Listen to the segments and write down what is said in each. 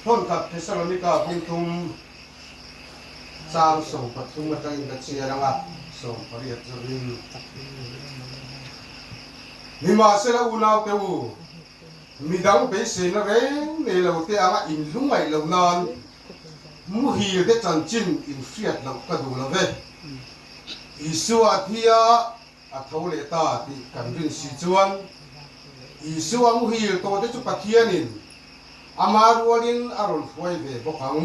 พ้นกับเทสโลนิกาพุ่งทุมสร้างส่งปัทุมมาตั้งแต่เชียร์นะครับส่งปริยัติรินนิมาเสละอุณาวเตวูมีดังไปเสียนเร่งในเราเตะอ่ะอินลุ่งไงเรานานมุฮีเดจันจินอินเฟียดเรากระดูเราเว้อิสุอาทิยาอัทวเลตาที่กันรินสิจวนอิสุอามุฮีโตเดจุปัทเทียนินอามารัวลินอารอนฟวยเวบกัง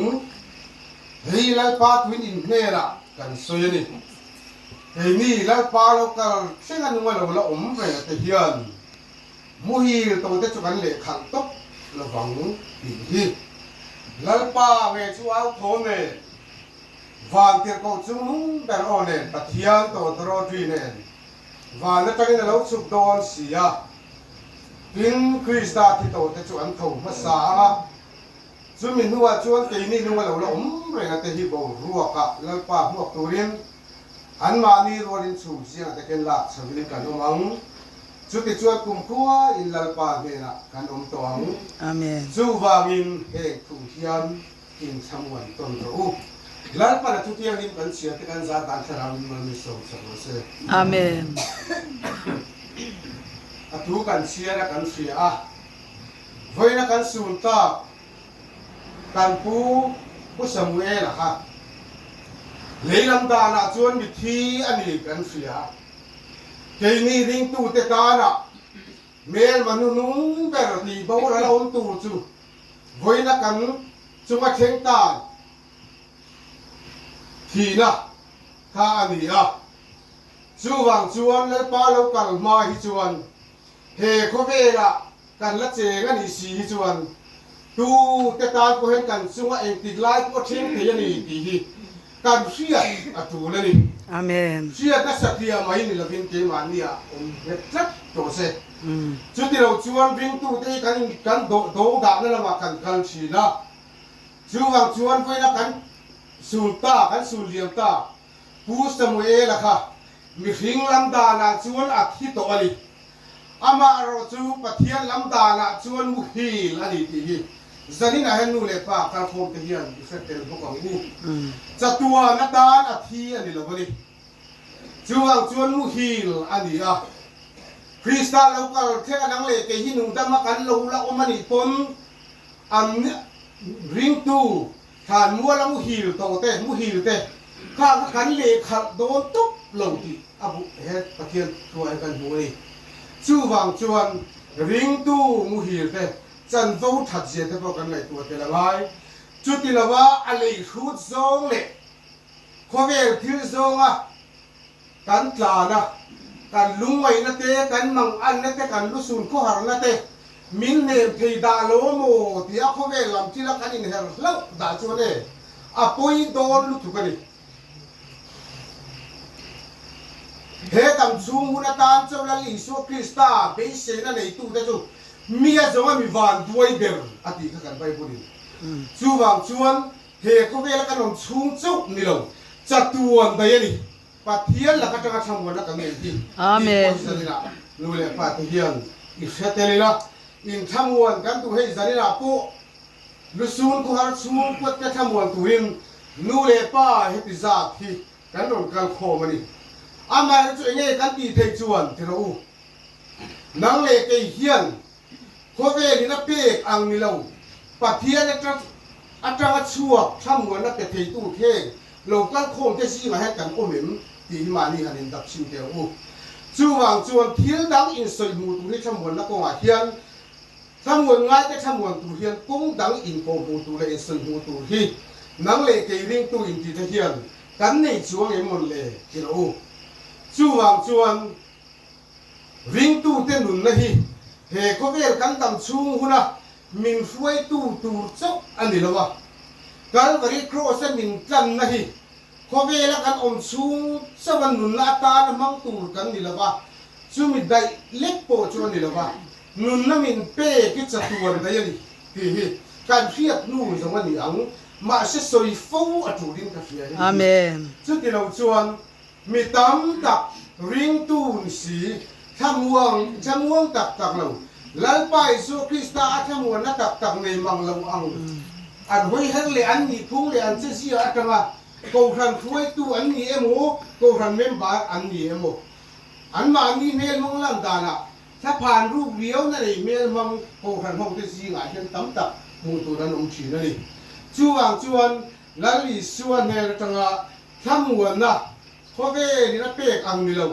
เฮียลปาทวินอินเนระกันสวยนี่เฮียนี่ลปาเราก็เช่นกันว่าเราละเวตเฮียนมุฮีโตเดจุกันเลขังตบระวังปีฮีลปาเวชัวเอาโทเนวันที่เขาจุ่มเบอร์โอเนปัทยานโตตรอดีเนวันนั้นตั้งแต่เราสุดโดนเสียพินคริสต์ที่โตแต่ชวนเขาภาษาจุ่มมินหัวชวนตีนี่นึกว่าเราเรื่องแต่ที่บอกรัวกะแล้วป้าพวกตัวเรียนอันมานี่รัวเรียนสูงเสียงแต่เกินหลักสวิลิกันมังจุดที่ชวนกลุ่มพัวอินลัลป้าเนี่ยนะกันตัวงอาเมนจู่วามินเฮกทุเทียนกินชมวันต้นรู้ลัลป้าทุเทียนนี่กันเสียแต่กันซาตันสรามินมันมีส่งสมเสด็จอาเมนทุกันเสียกันเสียไว้นักันสุนทรกันผู้สมุเอล่ะฮะเลยลำดานะจวนมิธีอันนี้กันเสียเกี่ยนี่ริงตูเตตานะเมลมนุนุ่งเบรตีบ่าวเราอุ่นตูจูไว้นักันจุมาเข่งตาทีนะข้าอันนี้จูวังจวนและป้าเรากันมาฮิจวนเฮโคเวละกันละเจงันอีสีจวนตูเตตาก็เห็นกันซึ่งว่าเองติดไล่ก็เช่นเทียนี่ตีกันเสียอัตูนั่นนี่อาเมนเสียนักสักที่มาอินละวินเกมันเนี่ยเฮ็ดจักโตเสจุดที่เราจวนวิ่งตูเตกันโดดานั่นละมากันสีนะจูวังจวนไว้นะกันสูนตากันสูนเลียมตาผู้สมุเอละค่ะมีหิงลำดานะจวนอัฐิโตอลีอามาเราจูปะเทียนลำดานะจวนมุฮีละดีทีจะนี่นะเห็นนู่นเลยป้าการโฟมเทียนดิเฟตเตลพวกนี้จะตัวนัดานอัฐิอันนี้ละวันนี้จวนมุฮีอันนี้คริสต์เราก็เท่านั้นเลยที่หนุ่มดำมากันเราละอมันอีปนอันริงตูฐานมัวละมุฮีโตเตมุฮีเตข้ากันเลยขัดโดนตุ๊บลงที่อาบุเฮ็ดปะเทียนตัวไอ้กันหัวนี่จู่วังจวนริงตูมุฮีเตจันโตทัดเสียเทพกันเลยตัวเตละไว้จุดที่ละว่าอะไรชุดซองเลยข้อเวรที่ซองกันตานะกันลุงไว้นะเตกันมังอันนะเตกันลุสุนข้อหานะเตมินเนเพดาโลโมที่ข้อเวรลำที่ละกันอินเฮร์แล้วด่าจวนเลยปุยโดนลุทุกันนี่เฮตัมซูมุนตานเจ้าละลิสุคริสตาเบสเซนันไอตูเตจูมีอะไรจะว่ามีวันด้วยเบลอดีตกันไปบุรีจูวังจวนเฮก็เวลากันลงชุ่มจุกนี่ลงจัตุวันได้ยังนี่ปะเทียนละก็จะกระทำวันละกันเองที่อาเมนนู่นแหละปะเทียนอิสเตลิละอินทำวันกันตัวให้จานิละปุ๊ลุซูนก็หาชุ่มปุ๊จะทำวันตัวอินนู่นแหละป้าเฮติซาที่กันลงกันโคมันนี่อามาจุเองกันตีเทจวนที่เรานังเล็กเฮียนโคเวนี่นะเป๊กอังนี่เราปัทเทียนอัตราชัวช่ำวันนั้นเป็นเทตู้เท่เราก็คงจะซีมาให้กันโอเหม็นตีมานี่หันดับชิมเดียวจู่วังจวนเทียนดังอินสอยมูตุนี่ช่ำวันนั้นก็มาเฮียนช่ำวันง่ายแต่ช่ำวันตุเฮียนกุ้งดังอินโกมูตุเลยอินสอยมูตุที่นังเล็กริงตู้อินตีเฮียนกันในจวงเอ็มหมดเลยที่เราจู่วังจวนริงตู้เต้นหนุนนะฮีเฮก็เวลกันตำชูหุ่นมินช่วยตู้เจ้าอันนี้ละวะการบริโภคเส้นมินจันนะฮีก็เวลกันอมชูสวรรค์หนุนลาตานะมังตูกันนี่ละวะชูมิได้เล็กโปชวนนี่ละวะหนุนน้ำมินเป้กิจตัวได้ยังฮีการเทียบนู่นสมัยนี้อังมาเสสอยฟูอัตุดินกาแฟอาเมนจุดที่เราชวนมีตั้มตักริงตู้สีช่ำวงตักเรา lalpai su Krista athamu na tak nei mang lo ang an hoi her le an ni phung le an che sia atanga ko ran khuai tu an ni emo ko ran member an ni emo an ma ni mel mong lam danaถ้าผ่านรูปเลี้ยวนั่นเองเมื่อมองโอ้ขันห้องที่สี่หลายเช่นตั้มตับมูตัวนั้นองค์ชีนั่นเองจวนลัลลิส่วนเนี่ยจังอ่ะทำหัวนะเพราะเวนี่นะเป๊กอังนี่เรา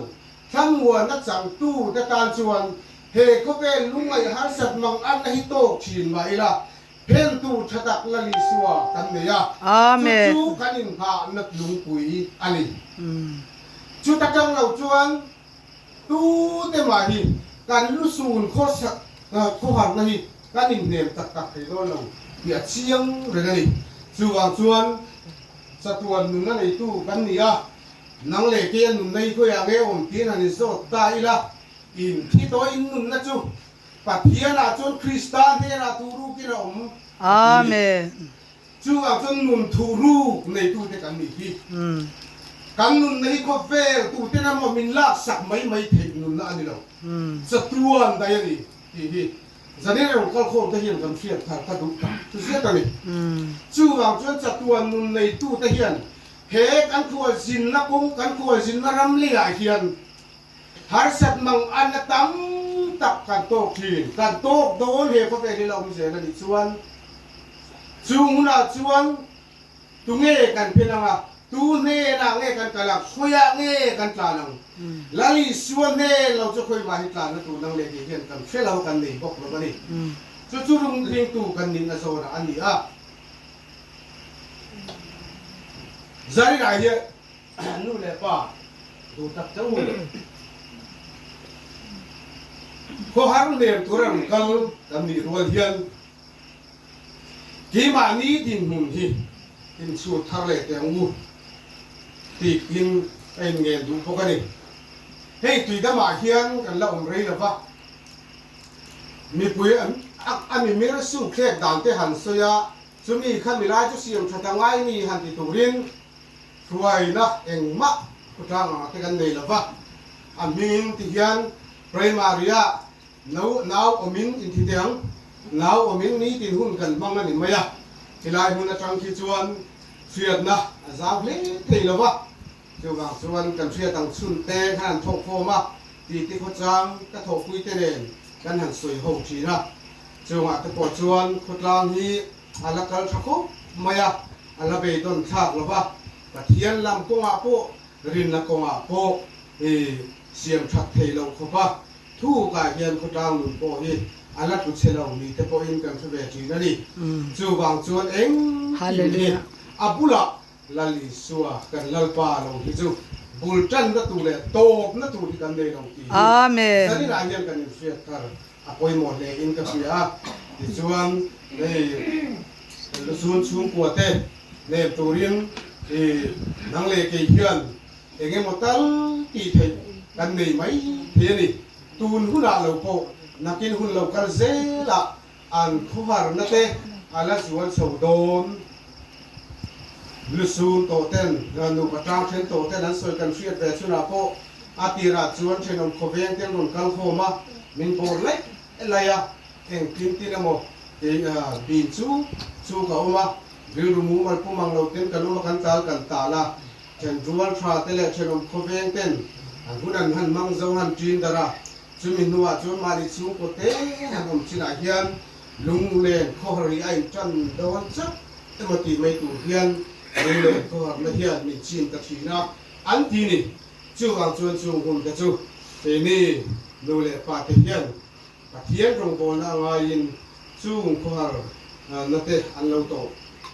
ทำหัวนะจังตู้แต่การชวนเฮเขาเป็นลุงไอ้ฮาร์สัตมังอันนะฮิโตชีนมาอีละเพ่นตู้ชะตักลัลลิส่วนกันเนี่ยอาเมนจู่กันอินพานักลุงปุ๋ยอันนี้จู่ตะจังเราจวนตู้เต็มมาหิการรู้สูนโคสโคหักนี่การอินเดียตักให้เราเบียดเชียงเรื่องนี้ส่วนสตวนนึงนั่นไอ้ตู้กันนี่นังเล็กเกี้ยนุ่นในก็ยังเงี้ยอมที่นั่นนี่โซตายละอินที่ตัวอินนุ่นนะจู่ปัจเจียนะจนคริสตานเนี่ยนะทูรูกินอมอาเมนจู่จนนุ่นทูรูในตู้ที่กันนี่ที่กันนุ่นในก็เฟลตู้ที่นั่นมันมินลักสักไม่เทคนุ่นนั่นนี่เราสตวนได้ยังนี่ที่จะได้เราก็คงจะเห็นกันเสียถ้าดูจะเสียกันนี่จู่จนสตวนนุ่นในตู้ที่เห็นเฮกันขวดสินนักงกันขวดสินนรำเลี้ยเขียนหาสัตว์มังอันละตั้มตักกันโตขีนกันโตโดนเฮก็เป็นที่เราไม่เสียนั่นอีกส่วนตุงเงกันเพียงว่าตูเน่นางเงกันกะลักขยะเงกันตานังแล้วอีส่วนเน่เราจะค่อยมาให้ตานะตูนังเล็กเขียนกันเชื่อเรากันนี่บอกเรากันนี่จู่ๆลงเรียงตูกันนี่นะโซนะอันนี้Zari dah dia, nu lepas, tu tak tahu. Kau harus lihat orang kalau kami rual hian, gimana ni din suat harle yang tikin enggak tu pokok ni. Hei tu dah makian kan lah umrei lepas. Mi punya ami mira su klek dante han soya, cumi kan mila tu siam catangai ni han diturin. Ruai na eng ma kutang tekan nei lava amin tihian primaria now omin in titiang now omin ni tin hun kan mang ni maya hilai hun atang ki chuan fiat na azam le thei lava chuwa chuan kan fiat ang chun te khan thok kho ma ti ko chang ka thok pui te nen kan han soi ho chi na chuwa te po chuan khutlang hi alakal thako maya alabe don thak lava Katian lam kong apo, rin la kong apo, siam chak thei lau khopa, thu ka hian khotang nun po hi, alat ut se lau ni te po in kan thwe chi na ni, chu wang chuan eng, hallelujah, abula lali suwa kan lalpa lau hi chu, bultan na tu le, top na tu hi kan nei lau ki, amen, sani na hian kan in fiat kar, apoi mo le in ka siya, di chuan, lusun chung kuate, ne turin, nang le ke hian enge motal ti the kan nei mai the ni tun huna lo po nakin hun lo kar zela an khohar na te ala suan sodon lusun to ten nu patang chen to ten an soi kan fiat ve chuna po atira chuan chenom khoveng ten ron kal khoma min por lai elaya eng tin tinamo bin chu ka oma Birumu malpumang lautin kaluma kantal kantala chen rual tra tele chenom khoveng ten an hunan han mang zau han tin dara chumin nuwa chu mari chu ko te han om china hian lung len khori ai chan don chak emoti mai tu hian lung len khor na hian min chin ta thina an ti ni chu wang chuan chu hum ka chu te ni lu le pa te hian pathian rong bo na ngain chu khor na te an lo to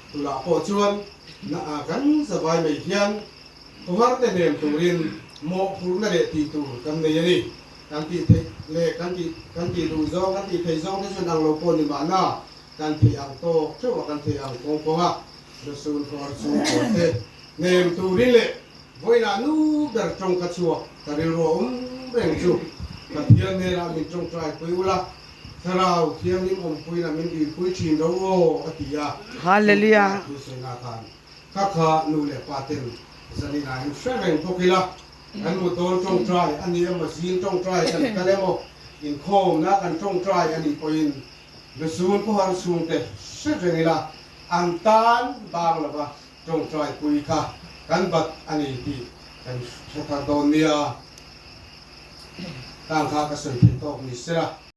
tula po chuan na kan sabai mai hian kohar te nem turin mo phur na le ti tu kan nei ani kan ti the le kan ti du zo kan ti thei zo te chuan ang lo po ni ma na kan ti ang to chu kan ti ang ko ko ha do sun khor chu ko te nem turin le voina nu ber trong ka chuwa ta ri ro reng chu ka hian ne ra min trong trai pui ula Sarau kiam nim om pui na min di pui chin do o atia hallelujah tu se na kan kha nu le paten zani na in sheveng pokila an mu ton tong trai an ni ma zin tong trai kan kalemo in khom na kan trong try ani point be sun ko har sun te se jengila an tan bang la ba trong try pui kha kan bat ani ti kan sa don nia tang kha ka soi tok ni sera